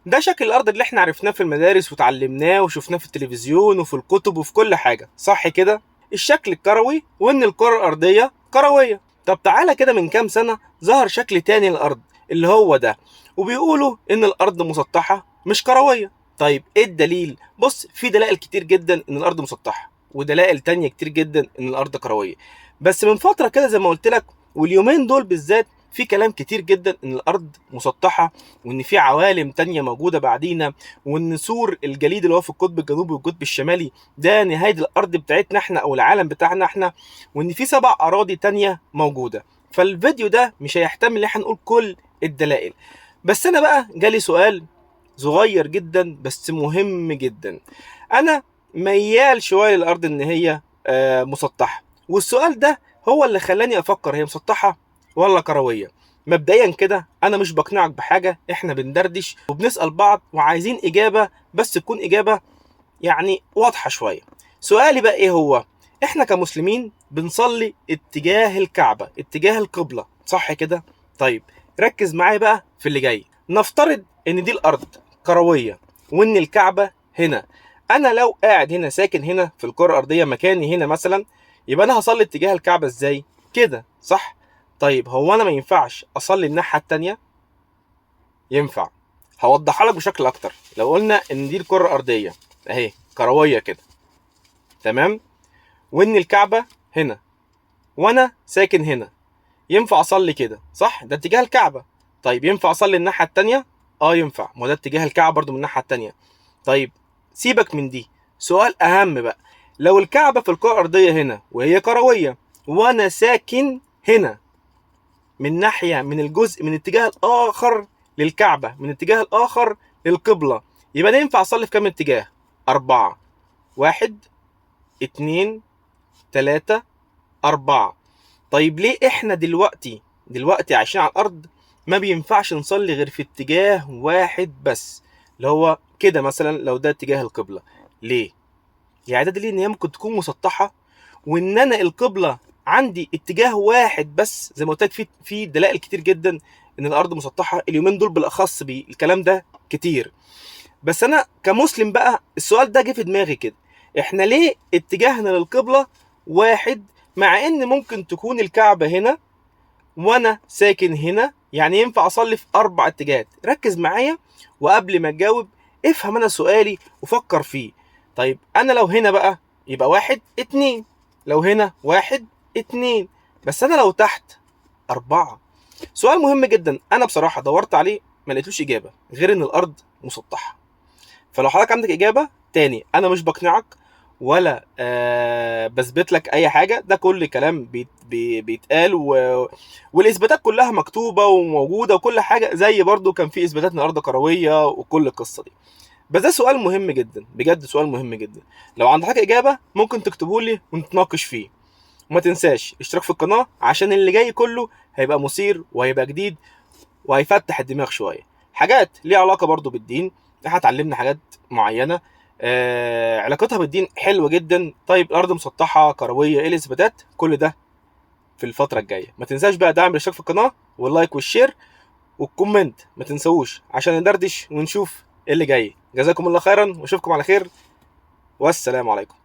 ده شكل الارض اللي احنا عرفناه في المدارس وتعلمناه وشفناه في التلفزيون وفي الكتب وفي كل حاجه، صح كده؟ الشكل الكروي، وان الكره الارضيه كرويه. طب تعالى كده، من كام سنه ظهر شكل تاني للارض اللي هو ده، وبيقولوا ان الارض مسطحه مش كرويه. طيب ايه الدليل؟ بص، في دلائل كتير جدا ان الارض مسطحه، ودلائل تانية كتير جدا ان الارض كرويه. بس من فتره كده زي ما قلت لك، واليومين دول بالذات، في كلام كتير جدا ان الارض مسطحه، وان في عوالم تانية موجوده بعدينا، وان سور الجليد اللي هو في القطب الجنوبي والقطب الشمالي ده نهايه الارض بتاعتنا احنا او العالم بتاعنا احنا، وان في 7 اراضي تانية موجوده. فالفيديو ده مش هيحتمل ان احنا نقول كل الدلائل. بس انا بقى جالي سؤال صغير جدا بس مهم جدا. انا ميال شويه للارض ان هي مسطحه، والسؤال ده هو اللي خلاني افكر هي مسطحه ولا كرويه. مبدئيا كده انا مش بقنعك بحاجه، احنا بندردش وبنسال بعض وعايزين اجابه، بس تكون اجابه يعني واضحه شويه. سؤالي بقى ايه هو؟ احنا كمسلمين بنصلي اتجاه الكعبه، اتجاه القبله، صح كده؟ طيب ركز معايا بقى في اللي جاي. نفترض ان دي الارض كرويه وان الكعبه هنا. انا لو قاعد هنا ساكن هنا في الكره الارضيه مكاني هنا مثلا، يبقى انا هصلي اتجاه الكعبه ازاي؟ كده صح؟ طيب هو انا ما ينفعش اصلي الناحيه التانيه؟ ينفع. هوضحها لك بشكل اكتر. لو قلنا ان دي الكره الارضيه اهي كرويه كده، تمام، وان الكعبه هنا وانا ساكن هنا، ينفع اصلي كده صح؟ ده اتجاه الكعبه. طيب ينفع اصلي الناحيه التانيه؟ ينفع، ما ده اتجاه الكعبه برضو من الناحيه التانيه. طيب سيبك من دي، سؤال اهم بقى. لو الكعبه في الكره الارضيه هنا وهي كرويه، وانا ساكن هنا من ناحيه من الجزء من الاتجاه الاخر للكعبه، من الاتجاه الاخر للقبله، يبقى ده ينفع اصلي في كام اتجاه؟ 4. 1 2 3 4. طيب ليه احنا دلوقتي عايشين على الارض ما بينفعش نصلي غير في اتجاه واحد بس، اللي هو كده مثلا لو ده اتجاه القبلة؟ ليه؟ يعني ده دليل ان هي ممكن تكون مسطحة، وان انا القبلة عندي اتجاه واحد بس. زي ما قلت لك في دلائل كتير جدا ان الارض مسطحة، اليومين دول بالاخص الكلام ده كتير. بس انا كمسلم بقى السؤال ده جه في دماغي كده، احنا ليه اتجاهنا للقبلة واحد، مع ان ممكن تكون الكعبة هنا وانا ساكن هنا؟ يعني ينفع اصلي في 4 اتجاهات. ركز معايا، وقبل ما تجاوب افهم انا سؤالي وفكر فيه. طيب انا لو هنا بقى يبقى 1 2، لو هنا 1 2، بس انا لو تحت 4. سؤال مهم جدا، انا بصراحة دورت عليه ما لقيتلوش اجابة غير ان الارض مسطحة. فلو حضرتك عندك اجابه تاني، انا مش بقنعك ولا بثبت لك اي حاجه، ده كل كلام بيتقال والاثباتات كلها مكتوبه وموجوده وكل حاجه، زي برضو كان في اثباتات ان الارض كرويه وكل القصه دي. بس ده سؤال مهم جدا، بجد سؤال مهم جدا. لو عندك حاجه اجابه ممكن تكتبه لي ونتناقش فيه. وما تنساش اشتراك في القناه عشان اللي جاي كله هيبقى مثير وهيبقى جديد وهيفتح الدماغ شويه. حاجات ليها علاقه برضو بالدين، احنا اتعلمنا حاجات معينه علاقتها بالدين حلوه جدا. طيب الارض مسطحه كرويه، ايه الاثباتات؟ كل ده في الفتره الجايه. ما تنساش بقى دعم الاشتراك في القناه واللايك والشير والكومنت، ما تنسوش عشان ندردش ونشوف ايه اللي جاي. جزاكم الله خيرا واشوفكم على خير، والسلام عليكم.